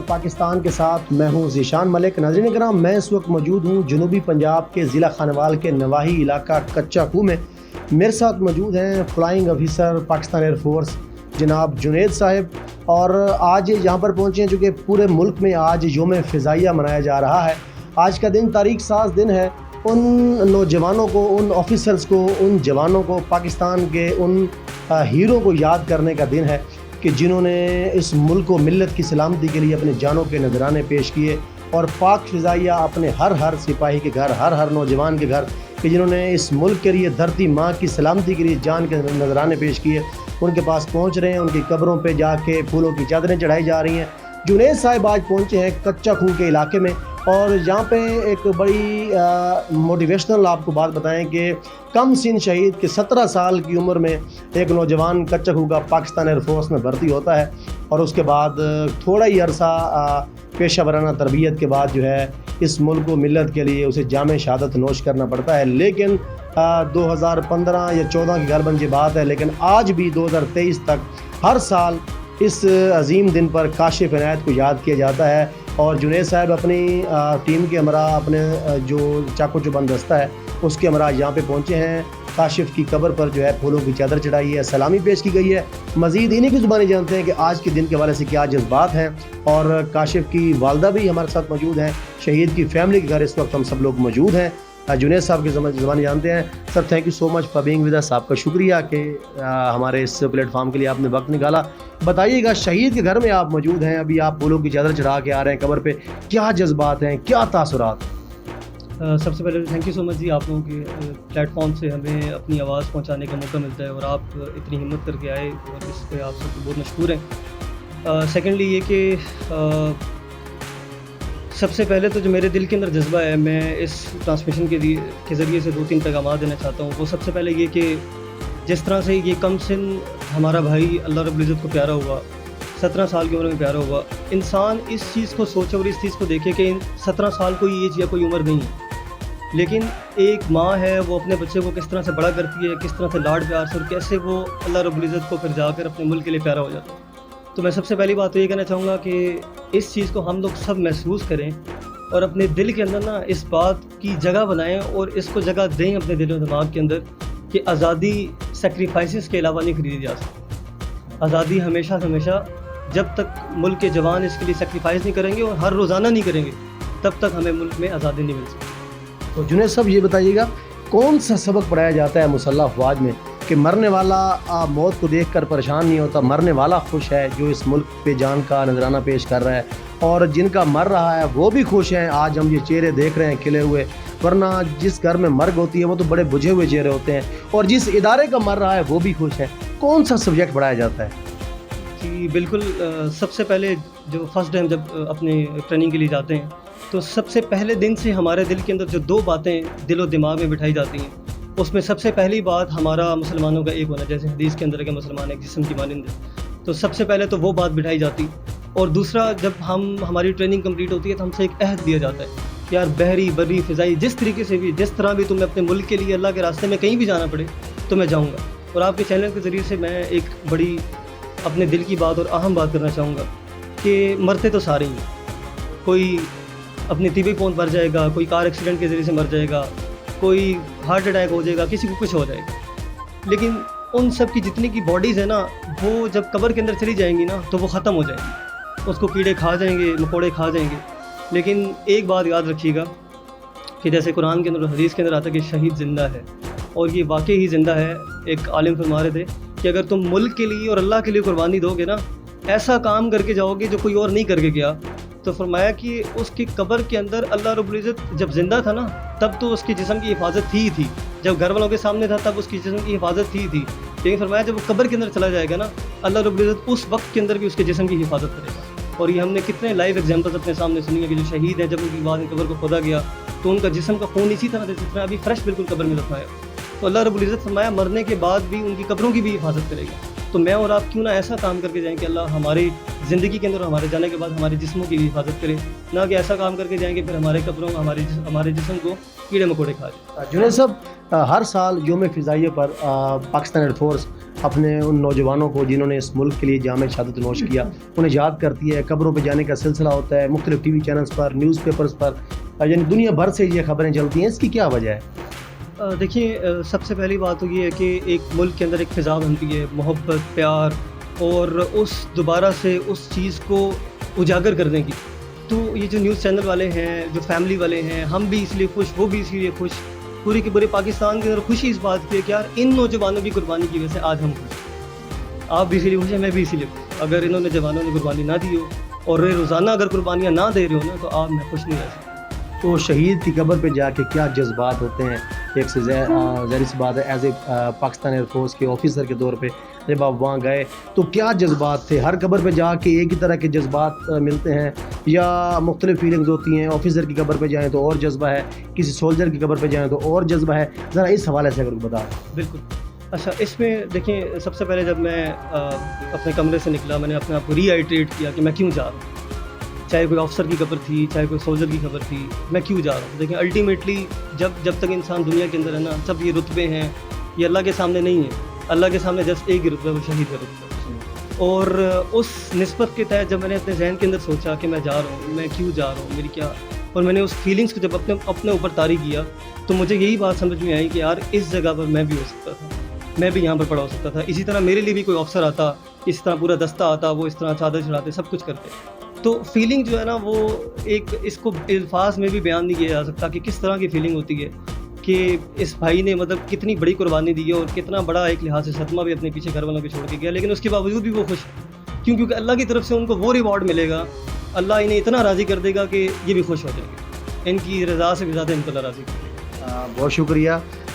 پاکستان کے ساتھ میں ہوں ذیشان ملک۔ ناظرین کرام، میں اس وقت موجود ہوں جنوبی پنجاب کے ضلع خانوال کے نواحی علاقہ کچا کوہ میں۔ میرے ساتھ موجود ہیں flying officer Pakistan air force جناب جنید صاحب، اور آج یہاں پر پہنچے ہیں چونکہ پورے ملک میں آج یوم فضائیہ منایا جا رہا ہے۔ آج کا دن تاریخ ساز دن ہے۔ ان نوجوانوں کو، ان آفیسرز کو، ان جوانوں کو، پاکستان کے ان ہیرو کو یاد کرنے کا دن ہے کہ جنہوں نے اس ملک و ملت کی سلامتی کے لیے اپنے جانوں کے نذرانے پیش کیے، اور پاک فضائیہ اپنے ہر سپاہی کے گھر، ہر نوجوان کے گھر کہ جنہوں نے اس ملک کے لیے، دھرتی ماں کی سلامتی کے لیے جان کے نذرانے پیش کیے، ان کے پاس پہنچ رہے ہیں۔ ان کی قبروں پہ جا کے پھولوں کی چادریں چڑھائی جا رہی ہیں۔ جنید صاحب آج پہنچے ہیں کچا کوہ کے علاقے میں، اور یہاں پہ ایک بڑی موٹیویشنل آپ کو بات بتائیں کہ کم سن شہید کے 17 سال کی عمر میں ایک نوجوان کچا کوہ کا پاکستان ایئر فورس میں بھرتی ہوتا ہے، اور اس کے بعد تھوڑا ہی عرصہ پیشہ ورانہ تربیت کے بعد جو ہے اس ملک و ملت کے لیے اسے جامع شہادت نوش کرنا پڑتا ہے۔ لیکن 2015 یا 14 کی غالباً یہ بات ہے، لیکن آج بھی 2023 تک ہر سال اس عظیم دن پر کاشف عنایت کو یاد کیا جاتا ہے۔ اور جنید صاحب اپنی ٹیم کے ہمراہ، اپنے جو چاقو چوبند دستہ ہے اس کے ہمراہ یہاں پہ پہنچے ہیں۔ کاشف کی قبر پر جو ہے پھولوں کی چادر چڑھائی ہے، سلامی پیش کی گئی ہے۔ مزید انہی کی زبانی جانتے ہیں کہ آج کے دن کے حوالے سے کیا جذبات ہیں، اور کاشف کی والدہ بھی ہمارے ساتھ موجود ہیں۔ شہید کی فیملی کے گھر اس وقت ہم سب لوگ موجود ہیں۔ جنید صاحب کی زبانی جانتے ہیں۔ Sir, thank you so much for being with us. آپ کا شکریہ کہ ہمارے اس پلیٹ فارم کے لیے آپ نے وقت نکالا۔ بتائیے گا، شہید کے گھر میں آپ موجود ہیں، ابھی آپ پھولوں کی چادر چڑھا کے آ رہے ہیں قبر پہ، کیا جذبات ہیں، کیا تاثرات؟ سب سے پہلے تھینک یو سو مچ جی، آپ لوگوں کے پلیٹ فارم سے ہمیں اپنی آواز پہنچانے کا موقع ملتا ہے، اور آپ اتنی ہمت کر کے آئے، اور اس پہ آپ سب کو بہت مشکور ہیں۔ سیکنڈلی یہ کہ سب سے پہلے تو جو میرے دل کے اندر جذبہ ہے، میں اس ٹرانسمیشن کے ذریعے سے 2-3 پیغامات دینا چاہتا ہوں۔ وہ سب سے پہلے یہ کہ جس طرح سے یہ کم سن ہمارا بھائی اللہ رب العزت کو پیارا ہوا، 17 سال کی عمر میں پیارا ہوا، انسان اس چیز کو سوچے اور اس چیز کو دیکھے کہ 17 سال کوئی ایج یا کوئی عمر نہیں ہے، لیکن ایک ماں ہے، وہ اپنے بچے کو کس طرح سے بڑا کرتی ہے، کس طرح سے لاڈ پیار سے، اور کیسے وہ اللہ رب العزت کو پھر جا کر اپنے ملک کے لیے پیارا ہو جاتا ہے۔ تو میں سب سے پہلی بات تو یہ کہنا چاہوں گا کہ اس چیز کو ہم لوگ سب محسوس کریں، اور اپنے دل کے اندر اس بات کی جگہ بنائیں، اور اس کو جگہ دیں اپنے دل و دماغ کے اندر کہ آزادی سیکریفائسز کے علاوہ نہیں خریدی جا سکتی۔ آزادی ہمیشہ ہمیشہ، جب تک ملک کے جوان اس کے لیے سیکریفائس نہیں کریں گے اور ہر روزانہ نہیں کریں گے، تب تک ہمیں ملک میں آزادی نہیں مل سکتی۔ تو جنید صاحب یہ بتائیے گا، کون سا سبق پڑھایا جاتا ہے مسلح افواج میں کہ مرنے والا موت کو دیکھ کر پریشان نہیں ہوتا، مرنے والا خوش ہے جو اس ملک پہ جان کا نذرانہ پیش کر رہا ہے، اور جن کا مر رہا ہے وہ بھی خوش ہیں۔ آج ہم یہ چہرے دیکھ رہے ہیں کھلے ہوئے، ورنہ جس گھر میں مرگ ہوتی ہے وہ تو بڑے بجھے ہوئے چہرے ہوتے ہیں، اور جس ادارے کا مر رہا ہے وہ بھی خوش ہے۔ کون سا سبجیکٹ پڑھایا جاتا ہے؟ جی بالکل، سب سے پہلے جو فرسٹ ڈے ہم جب اپنے ٹریننگ کے لیے جاتے ہیں، تو سب سے پہلے دن سے ہمارے دل کے اندر جو 2 باتیں دل و دماغ میں بٹھائی جاتی ہیں، اس میں سب سے پہلی بات ہمارا مسلمانوں کا ایک ہونا، جیسے حدیث کے اندر کہ مسلمان ایک جسم کی مانند ہے، تو سب سے پہلے تو وہ بات بٹھائی جاتی۔ اور دوسرا، جب ہماری ٹریننگ کمپلیٹ ہوتی ہے تو ہم سے ایک عہد دیا جاتا ہے کہ یار بحری بری فضائی جس طریقے سے بھی، جس طرح بھی تمہیں اپنے ملک کے لیے اللہ کے راستے میں کہیں بھی جانا پڑے تو میں جاؤں گا۔ اور آپ کے چینل کے ذریعے سے میں ایک بڑی اپنے دل کی بات اور اہم بات کرنا چاہوں گا کہ مرتے تو سارے ہی ہیں، کوئی اپنی طبی پہنچ مر جائے گا، کوئی کار ایکسیڈنٹ کے ذریعے سے مر جائے گا، کوئی ہارٹ اٹیک ہو جائے گا، کسی کو کچھ ہو جائے گا، لیکن ان سب کی جتنی کی باڈیز ہیں وہ جب قبر کے اندر چلی جائیں گی تو وہ ختم ہو جائیں گی، اس کو کیڑے کھا جائیں گے، مکوڑے کھا جائیں گے۔ لیکن ایک بات یاد رکھیے گا کہ جیسے قرآن کے اندر اور حدیث کے اندر آتا ہے کہ شہید زندہ ہے، اور یہ واقعی ہی زندہ ہے۔ ایک عالم فرما رہے تھے کہ اگر تم ملک کے لیے اور اللہ کے لیے قربانی دو گے ایسا کام کر کے جاؤ گے جو کوئی اور نہیں کر کے گیا، تو فرمایا کہ اس کی قبر کے اندر اللہ رب العزت جب زندہ تھا تب تو اس کے جسم کی حفاظت تھی، جب گھر والوں کے سامنے تھا تب اس کی جسم کی حفاظت تھی، لیکن فرمایا جب وہ قبر کے اندر چلا جائے گا اللہ رب العزت اس وقت کے اندر بھی اس کے جسم کی حفاظت کرے گا۔ اور یہ ہم نے کتنے لائیو ایگزامپلس اپنے سامنے سنی ہے کہ جو شہید ہیں، جب ان کی بعد قبر کو کھودا گیا تو ان کا جسم کا خون اسی طرح جس طرح ابھی فریش بالکل قبر میں دفنا ہے، تو اللہ رب العزت فرمایا مرنے کے بعد بھی ان کی قبروں کی بھی حفاظت کرے گا۔ تو میں اور آپ کیوں نہ ایسا کام کر کے جائیں کہ اللہ ہماری زندگی کے اندر اور ہمارے جانے کے بعد ہمارے جسموں کی بھی حفاظت کرے، نہ کہ ایسا کام کر کے جائیں کہ پھر ہمارے قبروں ہمارے جسم کو کیڑے مکوڑے کھا جائیں۔ جنید صاحب، ہر سال یوم فضائیہ پر پاکستان ایئر فورس اپنے ان نوجوانوں کو جنہوں نے اس ملک کے لیے جامع شہادت نوش کیا انہیں یاد کرتی ہے. قبروں پہ جانے کا سلسلہ ہوتا ہے, مختلف ٹی وی چینلز پر, نیوز پیپرز پر, یعنی دنیا بھر سے یہ خبریں چلتی ہیں. اس کی کیا وجہ ہے؟ دیکھیے سب سے پہلی بات تو یہ ہے کہ ایک ملک کے اندر ایک فضا بنتی ہے محبت پیار اور اس دوبارہ سے اس چیز کو اجاگر کرنے کی. تو یہ جو نیوز چینل والے ہیں, جو فیملی والے ہیں, ہم بھی اس لیے خوش, وہ بھی اس لیے خوش, پوری کے پورے پاکستان کے اندر خوشی اس بات کی ہے کہ یار ان نوجوانوں کی قربانی کی وجہ سے آج ہم خوش ہیں. آپ بھی اسی لیے خوش ہیں, میں بھی اسی لیے خوش. اگر انہوں نے جوانوں نے قربانی نہ دی ہو اور روزانہ اگر قربانیاں نہ دے رہے ہو نا تو آپ میں خوش نہیں رہ سکتے. تو شہید کی قبر پہ جا کے کیا جذبات ہوتے ہیں؟ ایک سے ظاہر سی بات ہے, as a Pakistan air force کے آفیسر کے طور پہ جب آپ وہاں گئے تو کیا جذبات تھے؟ ہر قبر پہ جا کے ایک ہی طرح کے جذبات ملتے ہیں یا مختلف فیلنگز ہوتی ہیں؟ آفیسر کی قبر پہ جائیں تو اور جذبہ ہے, کسی سولجر کی قبر پہ جائیں تو اور جذبہ ہے. ذرا اس حوالے سے اگر بتا. بالکل. اچھا, اس میں دیکھیں سب سے پہلے جب میں اپنے کمرے سے نکلا میں نے اپنے آپ کو ری آئیٹریٹ کیا کہ میں کیوں جا رہا ہوں. چاہے کوئی افسر کی قبر تھی, چاہے کوئی سولجر کی قبر تھی, میں کیوں جا رہا ہوں. دیکھیں الٹیمیٹلی جب تک انسان دنیا کے اندر ہے نا, سب یہ رتبے ہیں یہ اللہ کے سامنے نہیں ہیں. اللہ کے سامنے جسٹ ایک ہی رتبہ ہے, وہ شہید کا رتبہ. اور اس نسبت کے تحت جب میں نے اپنے ذہن کے اندر سوچا کہ میں جا رہا ہوں, میں کیوں جا رہا ہوں, میری کیا, اور میں نے اس فیلنگس کو جب اپنے اوپر طاری کیا تو مجھے یہی بات سمجھ میں آئی کہ یار اس جگہ پر میں بھی ہو سکتا تھا, میں بھی یہاں پر پڑا ہو سکتا تھا. اسی طرح میرے لیے بھی کوئی افسر آتا, اس طرح پورا دستہ آتا, وہ اس طرح چادر چڑھاتے, سب کچھ کرتے. تو فیلنگ جو ہے نا وہ ایک, اس کو الفاظ میں بھی بیان نہیں کیا جا سکتا کہ کس طرح کی فیلنگ ہوتی ہے کہ اس بھائی نے مطلب کتنی بڑی قربانی دی ہے اور کتنا بڑا ایک لحاظ سے صدمہ بھی اپنے پیچھے گھر والوں کو چھوڑ کے گیا, لیکن اس کے باوجود بھی وہ خوش ہے. کیونکہ اللہ کی طرف سے ان کو وہ ریوارڈ ملے گا, اللہ انہیں اتنا راضی کر دے گا کہ یہ بھی خوش ہو جائیں گے. ان کی رضا سے بھی زیادہ ان کو اللہ راضی کرے گا. بہت شکریہ.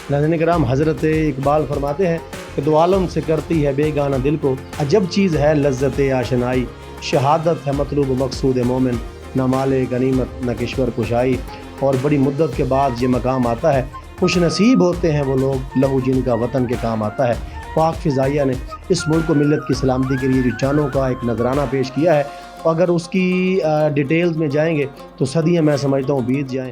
ناظرین کرام, حضرت اقبال فرماتے ہیں کہ دو عالم سے کرتی ہے بے گانہ دل کو, عجب چیز ہے لذت آشنائی, شہادت ہے مطلوب و مقصود مومن, نہ مال غنیمت نہ کشور کشائی. اور بڑی مدت کے بعد یہ مقام آتا ہے, خوش نصیب ہوتے ہیں وہ لوگ لہو جن کا وطن کے کام آتا ہے. پاک فضائیہ نے اس ملک کو ملت کی سلامتی کے لیے جو جانوں کا ایک نذرانہ پیش کیا ہے, اگر اس کی ڈیٹیلز میں جائیں گے تو صدیاں میں سمجھتا ہوں بیت جائیں.